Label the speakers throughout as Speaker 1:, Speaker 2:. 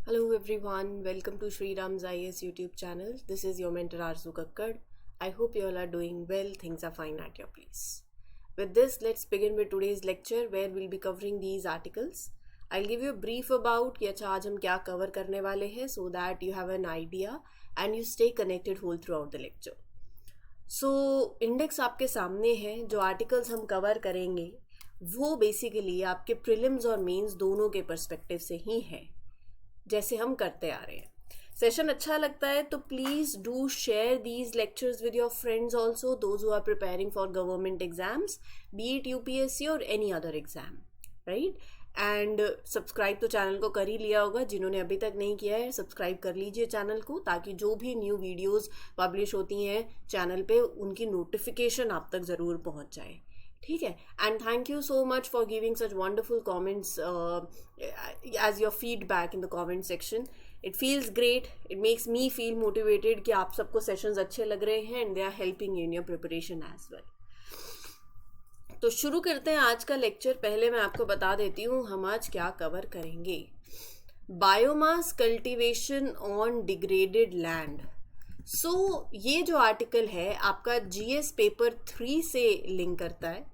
Speaker 1: Hello everyone, welcome to Sri Ram's IAS YouTube channel. This is your mentor Arzu Kakkad. I hope you all are doing well, things are fine at your place. With this, let's begin with today's lecture where we'll be covering these articles. I'll give you a brief about कि अच्छा आज हम क्या cover करने वाले हैं so that you have an idea and you stay connected whole throughout the lecture. So, index आपके सामने है, जो articles हम cover करेंगे वो बेसिकली आपके प्रीलिम्स और मेंस दोनों के पर्सपेक्टिव से ही हैं, जैसे हम करते आ रहे हैं. सेशन अच्छा लगता है तो please do share these lectures with your friends also, those who are preparing for government exams, be it UPSC और any other exam, right. And subscribe तो चैनल को कर ही लिया होगा, जिन्होंने अभी तक नहीं किया है सब्सक्राइब कर लीजिए चैनल को, ताकि जो भी न्यू वीडियोस पब्लिश होती हैं चैनल पे उनकी नोटिफिकेशन आप तक ज़रूर पहुंच जाए. ठीक है. And thank you so much for giving such wonderful comments as your feedback in the comment section. It feels great, it makes me feel motivated कि आप सबको सेशंस अच्छे लग रहे हैं and they are helping in your preparation as well. तो शुरू करते हैं आज का लेक्चर. पहले मैं आपको बता देती हूँ हम आज क्या कवर करेंगे. Biomass cultivation on degraded land. So ये जो आर्टिकल है आपका जीएस पेपर 3 से लिंक करता है,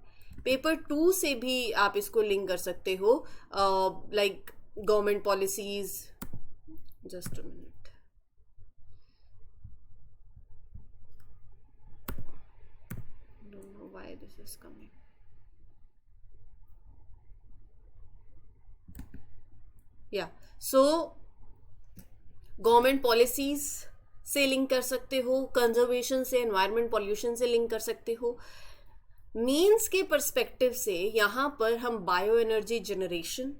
Speaker 1: पेपर 2 से भी आप इसको लिंक कर सकते हो, like government policies. Just a minute. Don't know why this is coming. या सो गवर्नमेंट पॉलिसीज से लिंक कर सकते हो, कंजर्वेशन से, एनवायरनमेंट पॉल्यूशन से लिंक कर सकते हो. मीन्स के पर्सपेक्टिव से यहाँ पर हम bio energy generation,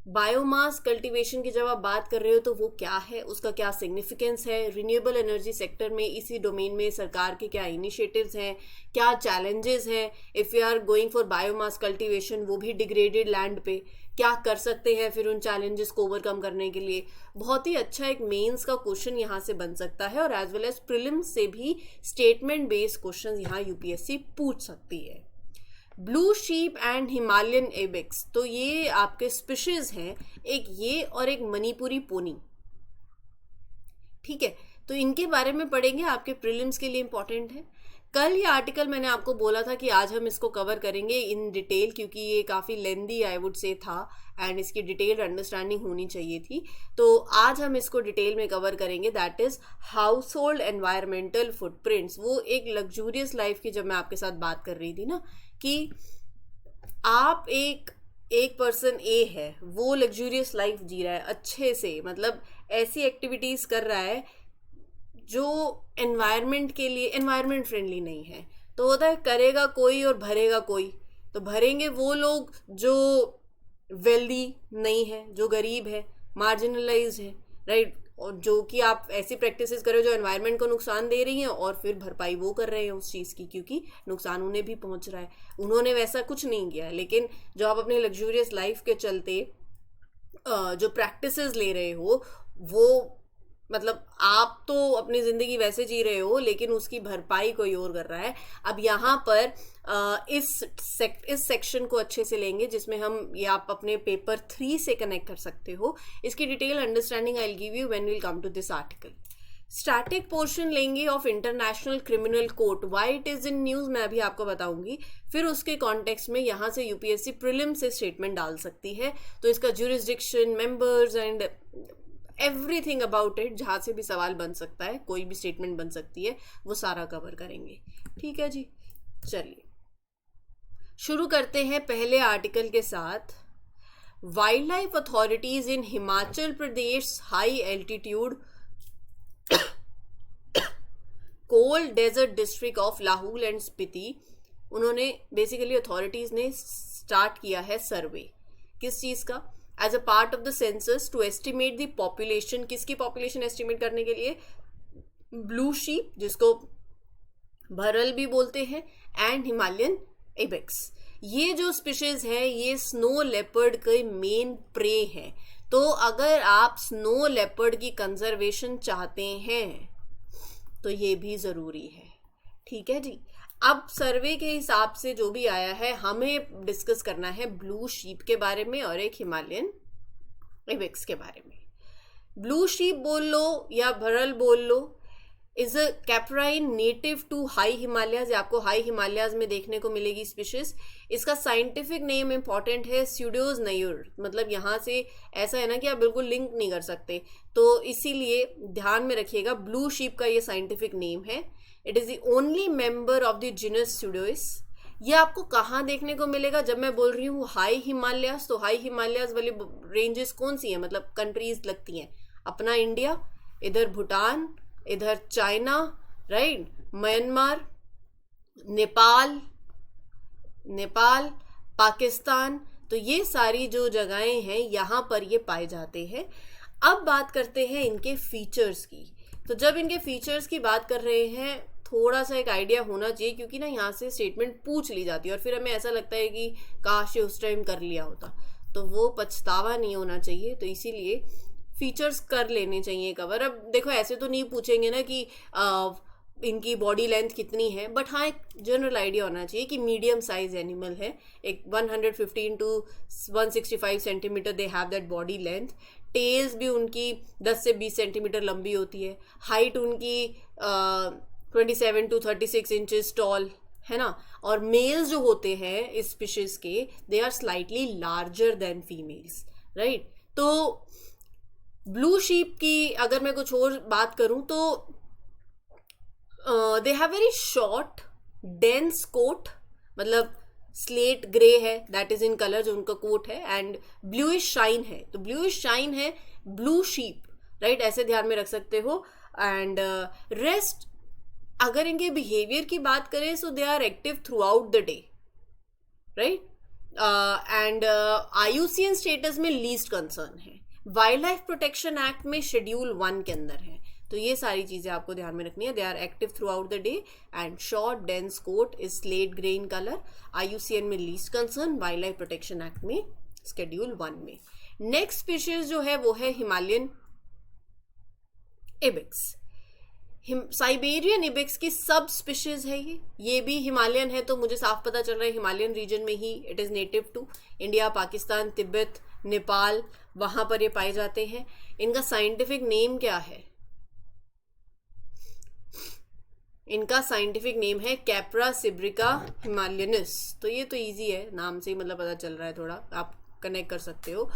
Speaker 1: biomass cultivation की जब आप बात कर रहे हो तो वो क्या है, उसका क्या सिग्निफिकेंस है, रिन्यूएबल एनर्जी सेक्टर में इसी डोमेन में सरकार के क्या इनिशिएटिव्स हैं, क्या चैलेंजेस हैं if you are going for biomass cultivation, वो भी डिग्रेडेड लैंड पे क्या कर सकते हैं फिर उन चैलेंजेस को ओवरकम करने के लिए. बहुत ही अच्छा एक मेंस का क्वेश्चन यहाँ से बन सकता है और एज वेल एज प्रीलिम्स से भी स्टेटमेंट बेस्ड क्वेश्चन यहाँ यूपीएससी पूछ सकती है. Blue sheep and Himalayan ibex, तो ये आपके स्पीशीज हैं, एक ये और एक मणिपुरी पोनी. ठीक है, तो इनके बारे में पढ़ेंगे, आपके प्रीलिम्स के लिए इंपॉर्टेंट है. कल ये आर्टिकल मैंने आपको बोला था कि आज हम इसको कवर करेंगे इन डिटेल, क्योंकि ये काफ़ी लेंदी आई वुड से था एंड इसकी डिटेल्ड अंडरस्टैंडिंग होनी चाहिए थी. तो आज हम इसको डिटेल में कवर करेंगे. That is house hold environmental footprints. वो एक लग्जूरियस लाइफ की जब मैं आपके साथ बात कर रही थी ना, कि आप एक पर्सन ए है, वो लग्जूरियस लाइफ जी रहा है अच्छे से, मतलब ऐसी एक्टिविटीज़ कर रहा है जो एनवायरनमेंट के लिए एनवायरनमेंट फ्रेंडली नहीं है. तो होता है करेगा कोई और भरेगा कोई. तो भरेंगे वो लोग जो वेल्दी नहीं है, जो गरीब है, मार्जिनलाइज है, राइट. और जो कि आप ऐसी प्रैक्टिसेस करो जो एनवायरनमेंट को नुकसान दे रही हैं और फिर भरपाई वो कर रहे हैं उस चीज़ की, क्योंकि नुकसान उन्हें भी पहुंच रहा है. उन्होंने वैसा कुछ नहीं किया, लेकिन जो आप अपने लग्जूरियस लाइफ के चलते जो प्रैक्टिसेस ले रहे हो, वो मतलब आप तो अपनी ज़िंदगी वैसे जी रहे हो लेकिन उसकी भरपाई कोई और कर रहा है. अब यहाँ पर इस सेक्शन को अच्छे से लेंगे, जिसमें हम ये आप अपने पेपर 3 से कनेक्ट कर सकते हो. इसकी detail understanding I will give you when we will come to this article. Static portion लेंगे of international criminal court. Why it is in news मैं अभी आपको बताऊंगी. फिर उसके कॉन्टेक्स्ट में यहाँ से यूपीएससी प्रीलिम से स्टेटमेंट डाल सकती है, तो इसका jurisdiction, members and everything about it, जहाँ से भी सवाल बन सकता है, कोई भी स्टेटमेंट बन सकती है, वो सारा कवर करेंगे. ठीक है जी, चलिए शुरू करते हैं पहले आर्टिकल के साथ. Wildlife authorities in Himachal Pradesh high altitude cold desert district of Lahaul and Spiti. उन्होंने बेसिकली अथॉरिटीज ने स्टार्ट किया है सर्वे. किस चीज़ का? As a part of the census to estimate the population. किसकी पॉपुलेशन एस्टिमेट करने के लिए? ब्लू शीप, जिसको भरल भी बोलते हैं, एंड हिमालयन एबेक्स. ये जो स्पीशीज है ये स्नो लेपर्ड के मेन प्रे हैं. तो अगर आप स्नो लेपर्ड की कंजर्वेशन चाहते हैं तो ये भी ज़रूरी है. ठीक है जी. अब सर्वे के हिसाब से जो भी आया है, हमें डिस्कस करना है ब्लू शीप के बारे में और एक हिमालयन एबेक्स के बारे में. ब्लू शीप बोल लो या भरल बोल लो, is a caprine native to high Himalayas, आपको हाई हिमालयाज में देखने को मिलेगी स्पीशीज। इसका साइंटिफिक नेम इंपॉर्टेंट है स्यूडोज नयूर, मतलब यहाँ से ऐसा है ना कि आप बिल्कुल लिंक नहीं कर सकते, तो इसीलिए ध्यान में रखिएगा ब्लू शीप का ये साइंटिफिक नेम है। It is the only member of the genus Pseudois. ये आपको कहाँ देखने को मिलेगा? जब मैं बोल रही हूँ हाई हिमालयाज, तो हाई हिमालयाज वाली रेंजेस कौन सी हैं, मतलब कंट्रीज लगती हैं? अपना इंडिया, इधर भूटान, इधर China, right, Myanmar, Nepal, Pakistan, तो ये सारी जो जगहें हैं यहाँ पर ये पाए जाते हैं। अब बात करते हैं इनके फीचर्स की। तो जब इनके फीचर्स की बात कर रहे हैं, थोड़ा सा एक आइडिया होना चाहिए, क्योंकि ना यहाँ से स्टेटमेंट पूछ ली जाती है और फिर हमें ऐसा लगता है कि काश ये उस टाइम कर लिया होता, तो वो पछतावा नहीं होना चाहिए। तो इसीलिए फीचर्स कर लेने चाहिए कवर। अब देखो ऐसे तो नहीं पूछेंगे ना कि इनकी बॉडी लेंथ कितनी है, बट हाँ एक जनरल आइडिया होना चाहिए कि मीडियम साइज एनिमल है, एक 115 to 165 centimetre they have that body length. Tails भी उनकी 10 से 20 सेंटीमीटर लंबी होती है। हाइट उनकी 27 to 36 इंचेस टॉल है ना। और मेल्स जो होते हैं इस स्पीशीज के, they are slightly larger than females, right. तो ब्लू शीप की अगर मैं कुछ और बात करूं तो they have very short dense coat, मतलब स्लेट ग्रे है, दैट इज इन कलर जो उनका कोट है, एंड ब्लूइश शाइन है। तो ब्लूइश शाइन है ब्लू शीप, राइट, ऐसे ध्यान में रख सकते हो। एंड रेस्ट अगर इनके बिहेवियर की बात करें, so they are active throughout the day, right. And IUCN status में लीस्ट कंसर्न है, वाइल्ड लाइफ प्रोटेक्शन एक्ट में शेड्यूल 1 के अंदर है। तो ये सारी चीजें आपको ध्यान में रखनी है। They are active throughout the day and short dense coat is slate grey in colour, IUCN में least concern, wildlife protection act में शेड्यूल 1 में। नेक्स्ट स्पीशीज जो है वो है हिमालयन इबेक्स। साइबेरियन इबेक्स की सब स्पीशीज है ये भी हिमालयन है, तो मुझे साफ पता चल रहा है हिमालयन रीजन में ही it is native to India, Pakistan, Tibet, Nepal, वहां पर ये पाए जाते हैं। इनका साइंटिफिक नेम क्या है? इनका साइंटिफिक नेम है कैप्रा सिब्रिका हिमालयनिस। तो ये तो इजी है, नाम से ही मतलब पता चल रहा है, थोड़ा आप कनेक्ट कर सकते हो।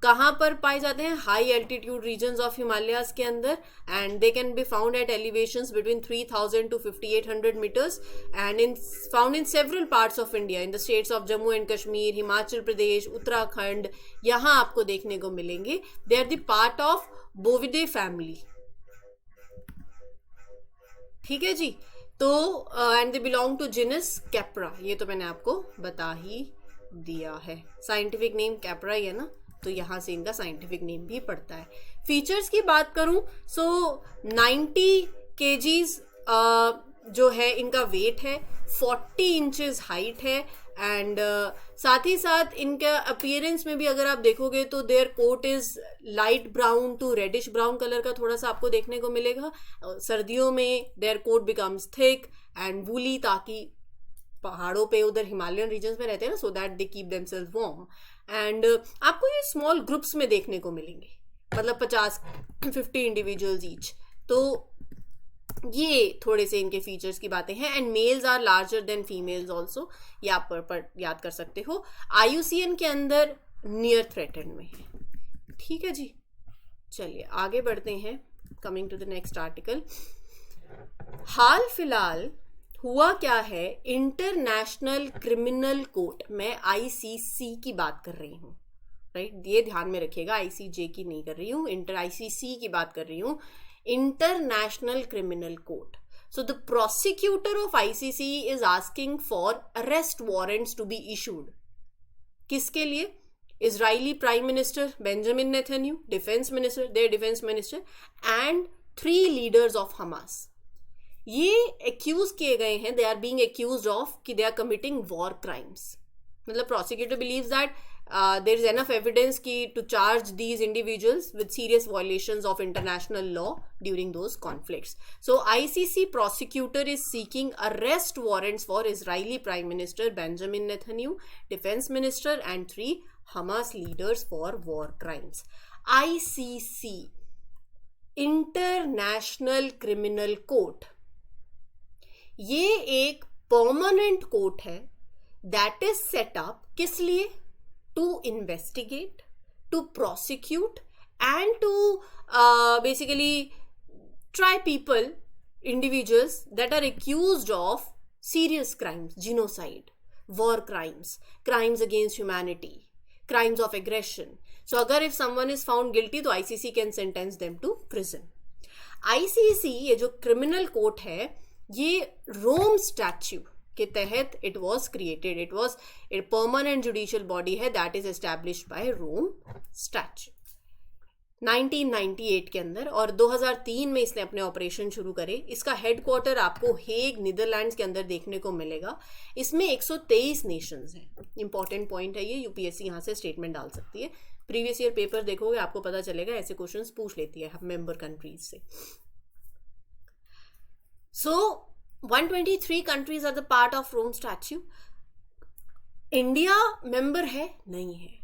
Speaker 1: कहाँ पर पाए जाते हैं? High altitude regions of Himalayas के अंदर, and they can be found at elevations between 3000 to 5800 metres and in found in several parts of India, in the states of Jammu and Kashmir, Himachal Pradesh, Uttarakhand, यहाँ आपको देखने को मिलेंगे। They are the part of Bovidae family, ठीक है जी। तो and they belong to genus Capra, ये तो मैंने आपको बता ही दिया है। साइंटिफिक नेम कैप्रा ही है ना, तो यहाँ से इनका साइंटिफिक नेम भी पड़ता है। फीचर्स की बात करूं, सो 90 kgs जो है इनका वेट है, 40 इंचेस हाइट है, एंड साथ ही साथ इनका अपीयरेंस में भी अगर आप देखोगे तो their coat is light brown to reddish brown colour का थोड़ा सा आपको देखने को मिलेगा। सर्दियों में their coat becomes thick and woolly, ताकि पहाड़ों पे उधर हिमालयन रीजन्स में रहते हैं ना, so that they keep themselves warm. And आपको ये स्मॉल ग्रुप्स में देखने को मिलेंगे, मतलब 50 इंडिविजुअल्स ईच। तो ये थोड़े से इनके फीचर्स की बातें हैं। And males are larger than females also, ये आप पर याद कर सकते हो। IUCN के अंदर नियर थ्रेटेंड में है, ठीक है जी। चलिए आगे बढ़ते हैं, coming to the next article. हाल फिलहाल हुआ क्या है, इंटरनेशनल क्रिमिनल कोर्ट, मैं ICC की बात कर रही हूँ, राइट, ये ध्यान में रखिएगा, ICJ की नहीं कर रही हूँ, ICC की बात कर रही हूँ, international criminal court. So the prosecutor of ICC is asking for arrest warrants to be issued. किसके लिए? Israeli prime minister Benjamin Netanyahu, defence minister, their defence minister, and 3 leaders of Hamas. ये accuse किए गए हैं, they are being accused of कि they are committing war crimes. मतलब prosecutor believes that there is enough evidence की to charge these individuals with serious violations of international law during those conflicts. So ICC prosecutor is seeking arrest warrants for Israeli Prime Minister Benjamin Netanyahu, Defense Minister, and 3 Hamas leaders for war crimes. ICC international criminal court, ये एक permanent court है that is set up किस लिए? To investigate, to prosecute and to basically try people, individuals that are accused of serious crimes, genocide, war crimes, crimes against humanity, crimes of aggression. So agar if someone is found guilty तो ICC can sentence them to prison. ICC ये जो criminal court है, ये रोम statue के तहत it was created. It was a permanent judicial body है that is established by Rome statute 1998 के अंदर, और 2003 में इसने अपने ऑपरेशन शुरू करे. इसका हेडक्वार्टर आपको हेग नीदरलैंड्स के अंदर देखने को मिलेगा. इसमें 123 नेशंस हैं. इंपॉर्टेंट पॉइंट है ये, यूपीएससी यहाँ से स्टेटमेंट डाल सकती है. प्रीवियस ईयर पेपर देखोगे आपको पता चलेगा, ऐसे क्वेश्चंस पूछ लेती है मेंबर कंट्रीज से. So 123 countries are the part of Rome Statute. India member है? नहीं है.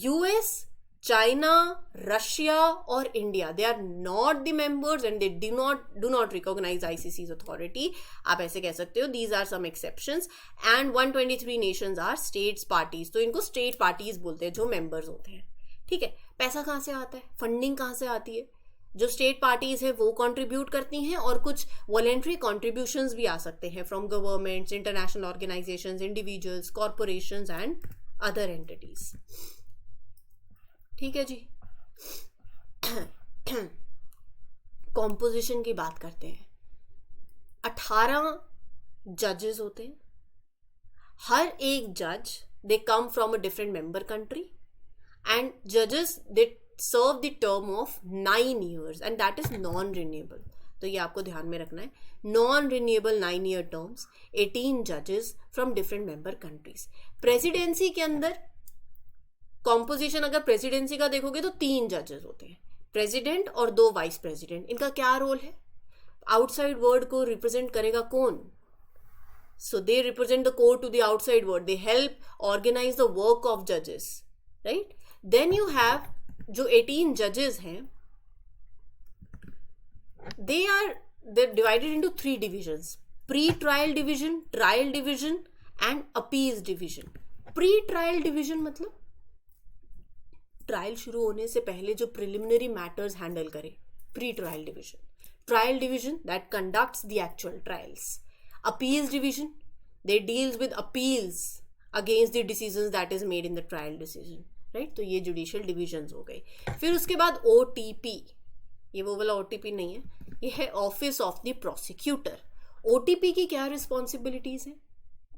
Speaker 1: यूएस, चाइना, रशिया और India, they are not the members and they do not recognise ICC's authority. आप ऐसे कह सकते हो, these are some exceptions. And 123 nations are states parties. तो इनको स्टेट पार्टीज बोलते हैं जो मेंबर्स होते हैं. ठीक है. पैसा कहाँ से आता है? फंडिंग कहाँ से आती है? जो स्टेट पार्टीज है वो कंट्रीब्यूट करती हैं, और कुछ वॉलेंट्री कॉन्ट्रीब्यूशंस भी आ सकते हैं from governments, international organisations, individuals, corporations and other entities. ठीक है जी. कॉम्पोजिशन की बात करते हैं. 18 जजेस होते हैं. हर एक जज they come from a different member country, and जजेस they serve the term of 9 years and that is non renewable. तो ये आपको ध्यान में रखना है. नॉन रिन्यूएबल 9-year टर्म्स, 18 जजेस from different member countries. Presidency के अंदर कॉम्पोजिशन अगर प्रेसिडेंसी का देखोगे तो 3 जजेस होते हैं, प्रेसिडेंट और 2 वाइस प्रेसिडेंट. इनका क्या रोल है? आउटसाइड वर्ल्ड को रिप्रेजेंट करेगा कौन? So they represent the court to the outside world. They help organise the work of जजेस, राइट. देन यू हैव जो 18 जजेस हैं, they are divided into 3 divisions: pre trial division, trial division and appeals division. Pre trial division मतलब trial शुरू होने से पहले जो प्रिलिमिनरी मैटर्स हैंडल करे, pre trial division. Trial division that conducts the actual trials. Appeals division, they deals with appeals against the decisions that is made in the trial decision, right. तो ये judicial divisions हो गए. फिर उसके बाद OTP. ये वो वाला ओटीपी नहीं है, ये है office of the prosecutor. OTP की क्या रिस्पॉन्सिबिलिटीज हैं?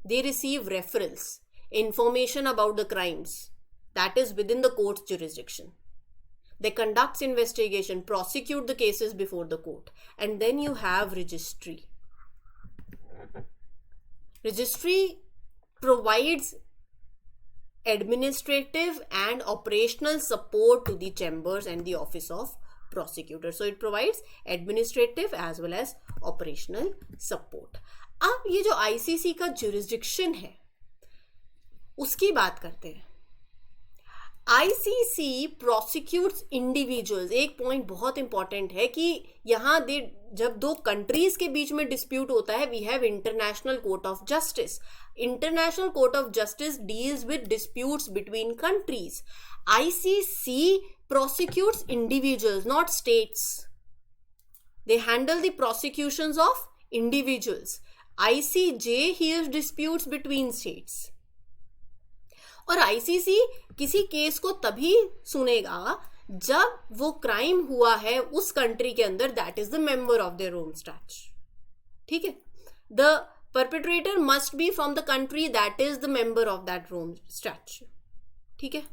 Speaker 1: They receive referrals, information about the crimes that is within the court's jurisdiction. They conduct investigation, prosecute the cases before the court. And then you have registry. Registry provides administrative and operational support to the chambers and the office of prosecutor. So it provides administrative as well as operational support. अब ये जो ICC का jurisdiction है उसकी बात करते हैं. ICC prosecutes individuals. एक पॉइंट बहुत इंपॉर्टेंट है कि यहाँ जब 2 कंट्रीज के बीच में डिस्प्यूट होता है, we have international court of justice. International court of justice deals with disputes between countries. ICC prosecutes individuals, not states. They handle the prosecutions of individuals. ICJ hears disputes between states. और ICC किसी case को तभी सुनेगा जब वो crime हुआ है उस कंट्री के अंदर that is the member of the Rome Statute. ठीक है. The perpetrator must be from the country that is the member of that Rome Statute. ठीक है.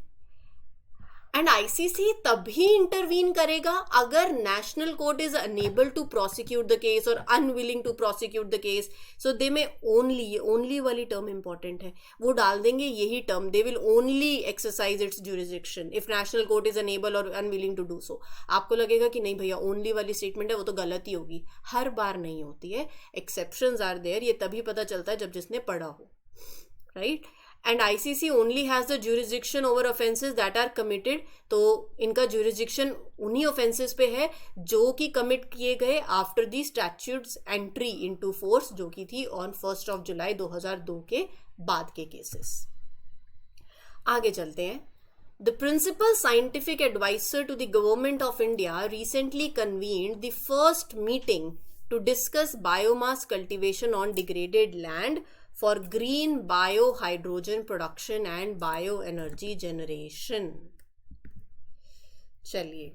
Speaker 1: एंड आईसीसी तभी इंटरवीन करेगा अगर national court is unable to prosecute the case और unwilling to prosecute the case. So they में only वाली term important है, वो डाल देंगे यही term. They will only exercise it's jurisdiction if national court is enable और अनविलिंग टू डू सो. आपको लगेगा कि नहीं भैया ओनली वाली स्टेटमेंट है, वो तो गलत ही होगी. हर बार नहीं होती है, एक्सेप्शंस आर देयर. ये तभी पता चलता है जब जिसने पढ़ा हो, right. And ICC only has the jurisdiction over offences that are committed, तो इनका ज्यूरिसडिक्शन उन्हीं ऑफेंसेस पे है जो कि कमिट किए गए after the statutes entry into force, जो कि थी ऑन 1 जुलाई 2002 के बाद के केसेस। आगे चलते हैं। The principal scientific advisor to the government of India recently convened the first meeting to discuss biomass cultivation on degraded land for green biohydrogen production and bioenergy generation. चलिए,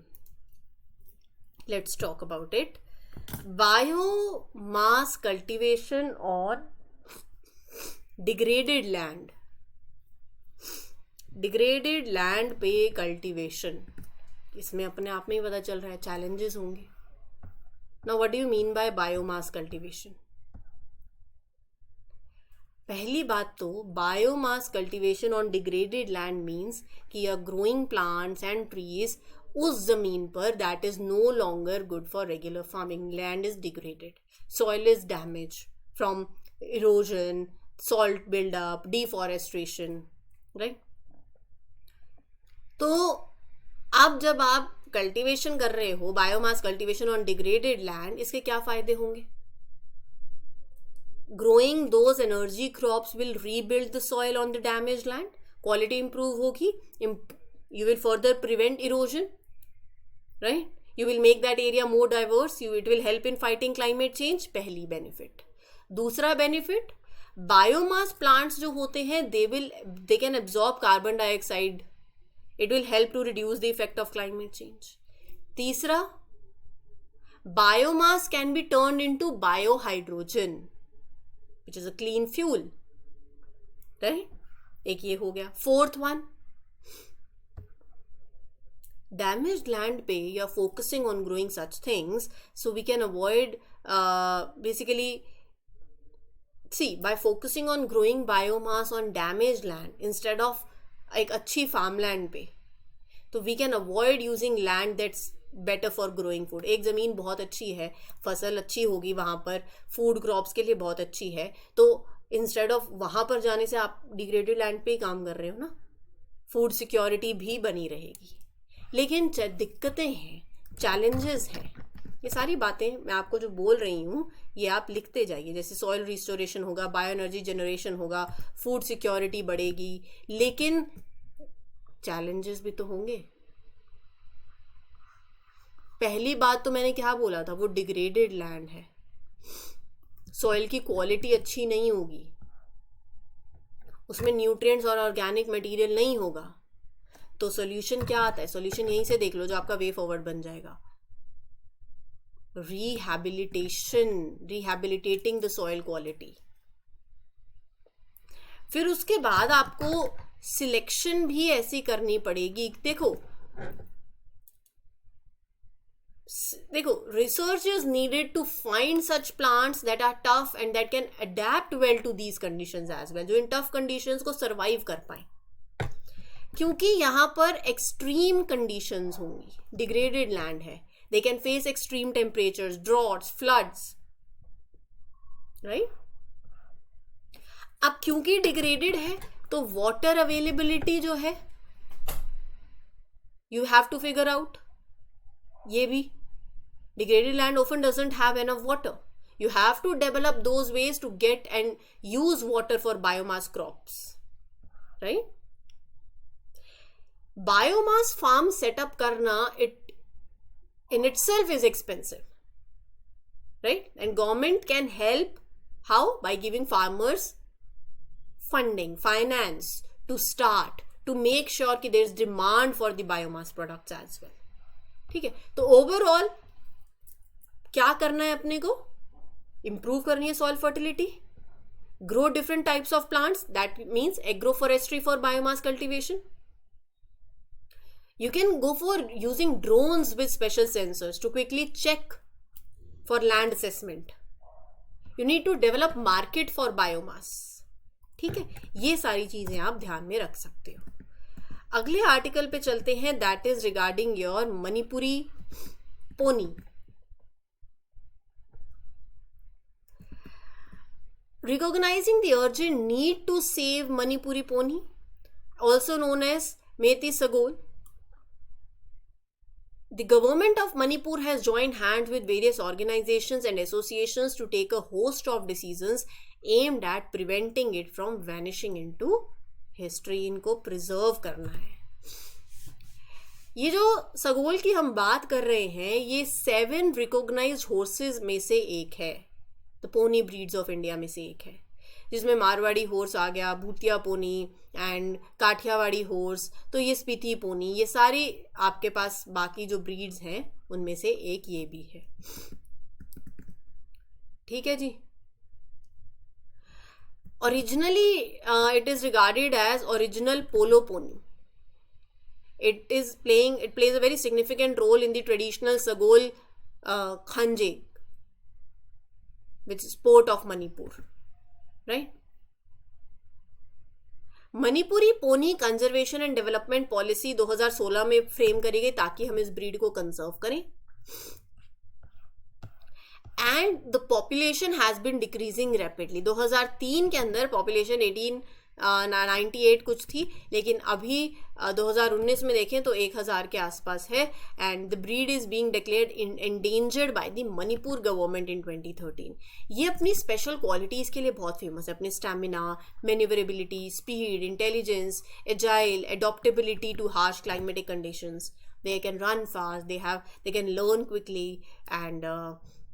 Speaker 1: let's talk about it. Biomass cultivation on degraded land. Degraded land पे cultivation, इसमें अपने आप में ही पता चल रहा है चैलेंजेस होंगे। Now what do you mean by biomass cultivation? पहली बात तो biomass cultivation on degraded land means कि you are growing plants and trees उस जमीन पर that is no longer good for regular farming. Land is degraded, soil is damage from erosion, salt buildup, deforestation, right? तो अब जब आप cultivation कर रहे हो, biomass cultivation on degraded land, इसके क्या फायदे होंगे? Growing those energy crops will rebuild the soil on the damage land, quality improve होगी, you will further prevent erosion, right? You will make that area more diverse, it will help in fighting climate change, पहली benefit. दूसरा benefit, biomass plants जो होते हैं they can absorb carbon dioxide, it will help to reduce the effect of climate change. तीसरा, biomass can be turned into biohydrogen, which is a clean fuel, right? एक ये हो गया। Fourth one, damaged land पे you are focusing on growing such things so we can avoid basically, see, by focusing on growing biomass on damaged land instead of एक अच्छी farm land पे, तो we can avoid using land that's better for growing food. एक ज़मीन बहुत अच्छी है, फसल अच्छी होगी वहाँ पर, फूड क्रॉप्स के लिए बहुत अच्छी है, तो इंस्टेड ऑफ वहाँ पर जाने से आप डिग्रेडेड लैंड पे ही काम कर रहे हो ना, फूड सिक्योरिटी भी बनी रहेगी। लेकिन दिक्कतें हैं, चैलेंजेस हैं, ये सारी बातें मैं आपको जो बोल रही हूँ ये आप लिखते जाइए। जैसे सॉइल रिस्टोरेशन होगा, बायो एनर्जी जनरेशन होगा, फूड सिक्योरिटी बढ़ेगी, लेकिन चैलेंजेस भी तो होंगे। पहली बात तो मैंने क्या बोला था, वो डिग्रेडेड लैंड है, सॉइल की क्वालिटी अच्छी नहीं होगी, उसमें न्यूट्रिएंट्स और ऑर्गेनिक मटेरियल नहीं होगा। तो सॉल्यूशन क्या आता है? सॉल्यूशन यहीं से देख लो जो आपका वे फॉरवर्ड बन जाएगा, रिहैबिलिटेटिंग द सॉइल क्वालिटी। फिर उसके बाद आपको सिलेक्शन भी ऐसी करनी पड़ेगी। देखो research is needed to find such plants that are tough and that can adapt well to these conditions as well, जो इन tough conditions को survive कर पाए, क्योंकि यहाँ पर extreme conditions होंगी, degraded land है, they can face extreme temperatures, droughts, floods, right? अब क्योंकि degraded है तो water availability जो है you have to figure out, ये भी degraded land often doesn't have enough water. You have to develop those ways to get and use water for biomass crops, right? Biomass farm set up karna, it in itself is expensive, right? And government can help, how? By giving farmers funding, finance to start, to make sure that there is demand for the biomass products as well. ठीक है, तो overall क्या करना है अपने को? Improve करनी है soil fertility, grow different types of plants, that means agroforestry for biomass cultivation. You can go for using drones with special sensors to quickly check for land assessment. You need to develop market for biomass. ठीक है, ये सारी चीजें आप ध्यान में रख सकते हो. अगले आर्टिकल पे चलते हैं, that is regarding your Manipuri pony. recognizing the urgent need to save Manipuri pony, also known as Meitei Sagol, the government of Manipur has joined hands with various organizations and associations to take a host of decisions aimed at preventing it from vanishing into history. इनको preserve करना है. ये जो सगोल की हम बात कर रहे हैं, ये 7 रिकॉग्नाइज्ड हॉर्सेस में से एक है, the pony breeds of India में से एक है, जिसमें मारवाड़ी हॉर्स आ गया, भूतिया पोनी एंड काठियावाड़ी हॉर्स, तो ये स्पीति पोनी, ये सारी आपके पास बाकी जो ब्रीड्स हैं उनमें से एक ये भी है. ठीक है जी. Originally it is regarded as original polo pony. It plays a very significant role in the traditional Sagol Khanje, which is sport of Manipur, right? Manipuri pony conservation and development policy 2016 में फ्रेम करी गई ताकि हम इस breed को conserve करें. And the population has been decreasing rapidly. 2003 के अंदर पॉपुलेशन 98 कुछ थी, लेकिन अभी 2019 में देखें तो 1000 के आसपास है. And the breed is being declared endangered by the Manipur government in 2013. ये अपनी स्पेशल क्वालिटीज़ के लिए बहुत फेमस है, अपने stamina, manoeuvrability, speed, intelligence, agile, adaptability to harsh climatic conditions. They can run fast, they can learn quickly, and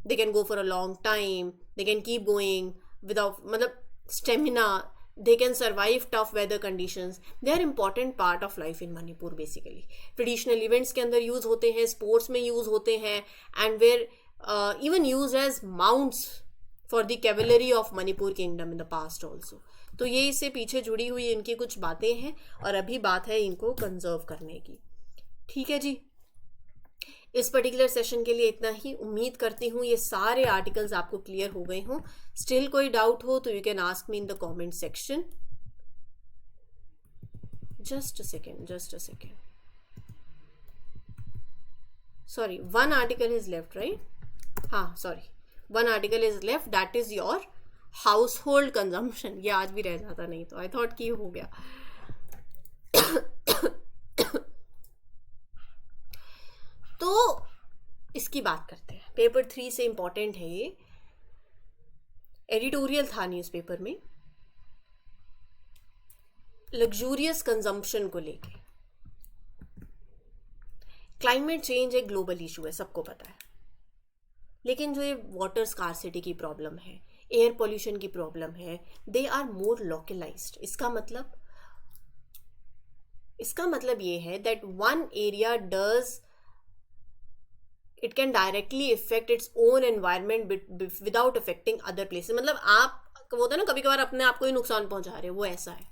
Speaker 1: they can go for a long time, they can keep going without मतलब stamina. They can survive tough weather conditions. They are important part of life in Manipur basically. Traditional events के अंदर use होते हैं, sports में use होते हैं, and were even used as mounts for the cavalry of Manipur kingdom in the past also. तो ये इससे पीछे जुड़ी हुई इनकी कुछ बातें हैं और अभी बात है इनको कंजर्व करने की. ठीक है जी. इस पर्टिकुलर सेशन के लिए इतना ही. उम्मीद करती हूँ ये सारे आर्टिकल्स आपको क्लियर हो गए हों. स्टिल कोई डाउट हो तो you can ask me in the comment section. Just a second. Sorry, one article is left, right? हाँ, sorry, one article is left, that is your household consumption. ये आज भी रह जाता, नहीं तो आई थॉट कि हो गया. तो इसकी बात करते हैं. पेपर 3 से इंपॉर्टेंट है ये. एडिटोरियल था न्यूज़पेपर में लग्जूरियस कंजम्पशन को लेके. क्लाइमेट चेंज एक ग्लोबल इशू है, सबको पता है, लेकिन जो ये वाटर स्कार्सिटी की प्रॉब्लम है, एयर पोल्यूशन की प्रॉब्लम है, दे आर मोर लोकलाइज्ड. इसका मतलब ये है that one area does it can directly affect its own environment without affecting other places. मतलब आप वो होता है ना, कभी कभार अपने आप को ही नुकसान पहुंचा रहे हो, वो ऐसा है.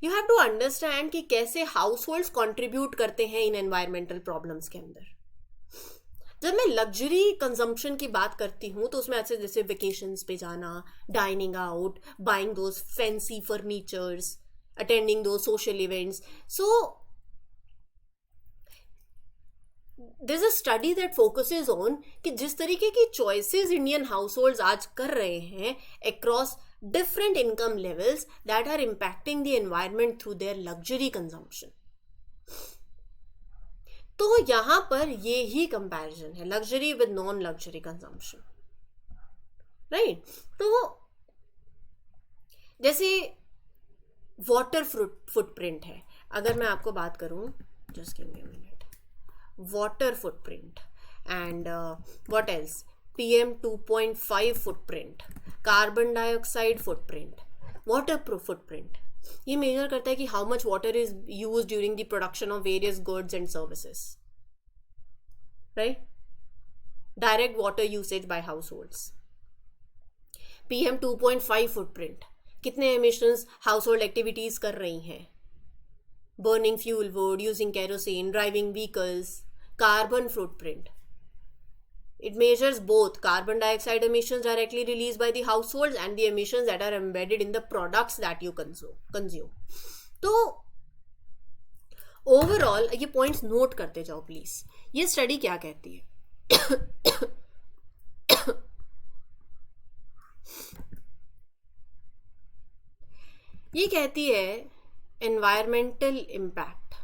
Speaker 1: यू हैव टू अंडरस्टैंड कि कैसे हाउस होल्ड्स कॉन्ट्रीब्यूट करते हैं इन एनवायरमेंटल प्रॉब्लम्स के अंदर. जब मैं लग्जरी कंजम्पशन की बात करती हूँ तो उसमें ऐसे जैसे वेकेशंस पे जाना, dining out, buying those fancy furnitures, attending those social events. So there's a study that focuses on कि जिस तरीके की choices इंडियन हाउस होल्ड्स आज कर रहे हैं across different income levels that are impacting the environment through their luxury consumption. तो यहाँ पर ये ही कंपैरिजन है, luxury with non luxury consumption, right? तो जैसे वाटर फुटप्रिंट है, अगर मैं आपको बात करूँ, just give me a minute. Water footprint and what else? PM 2.5 footprint, carbon dioxide footprint, waterproof footprint. ये मेजर करता है कि how much water is used during the production of various goods and services, right? Direct water usage by households. PM 2.5 footprint, कितने emissions household activities कर रही हैं? Burning fuel wood, using kerosene, driving vehicles. Carbon footprint. It measures both carbon dioxide emissions directly released by the households and the emissions that are embedded in the products that you consume. तो overall ये points note करते जाओ please. ये study क्या कहती है? ये कहती है एनवायरमेंटल इम्पैक्ट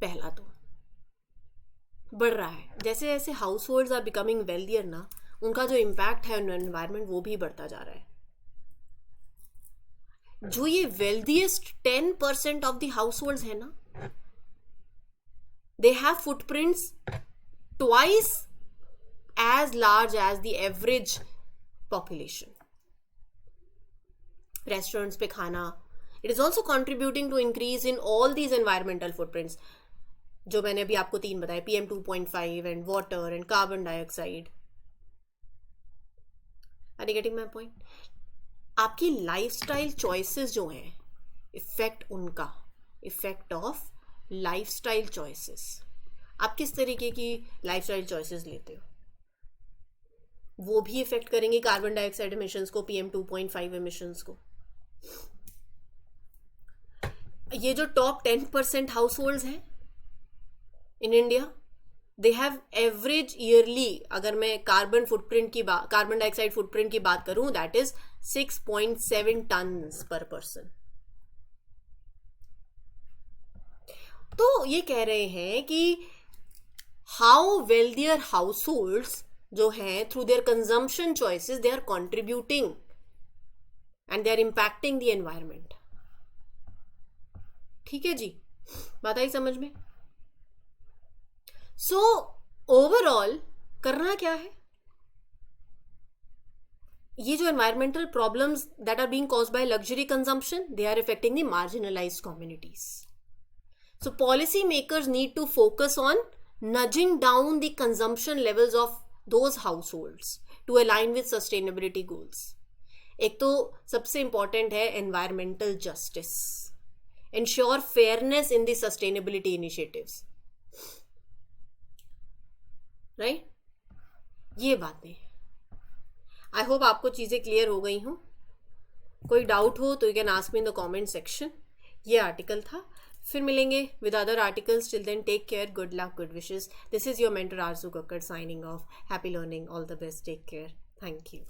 Speaker 1: पहला तो बढ़ रहा है, जैसे जैसे households are becoming wealthier ना, उनका जो इम्पैक्ट है एनवायरमेंट वो भी बढ़ता जा रहा है। जो ये wealthiest 10% of the house holds है ना, they have footprints twice as large as the average population. Restaurants पे खाना, it is also contributing to increase in all these environmental footprints जो मैंने अभी आपको 3 बताए, PM 2.5 and water and carbon dioxide. Are you getting my point? आपकी lifestyle choices जो हैं, इफेक्ट ऑफ लाइफस्टाइल चॉइसेस, आप किस तरीके की लाइफस्टाइल चॉइसेस लेते हो, वो भी इफेक्ट करेंगे कार्बन डाइऑक्साइड एमिशंस को, PM 2.5 एमिशंस को। ये जो टॉप 10% हाउस होल्ड्स हैं in India, they have average yearly, अगर मैं कार्बन डाइऑक्साइड फुटप्रिंट की बात करूं, दैट इज 6.7 टन्स पर पर्सन। तो ये कह रहे हैं कि हाउ वेल्दियर हाउस होल्ड्स जो हैं, through their consumption choices, they are contributing and they are impacting the environment. ठीक है जी, बात आई समझ में? सो ओवरऑल करना क्या है, ये जो environmental problems that are being caused by luxury consumption, they are affecting the marginalised communities. So policymakers need to focus on nudging down the consumption levels of those households to align with sustainability goals. एक तो सबसे important है environmental justice. Ensure fairness in the sustainability initiatives. Right? ये बातें। I hope आपको चीज़ें clear हो गई हों। कोई डाउट हो तो you can ask me in the comment section. ये आर्टिकल था, फिर मिलेंगे with other articles. Till then take care, good luck, good wishes. This is your mentor Arzoo Kakkar signing off. Happy learning, all the best, take care, thank you.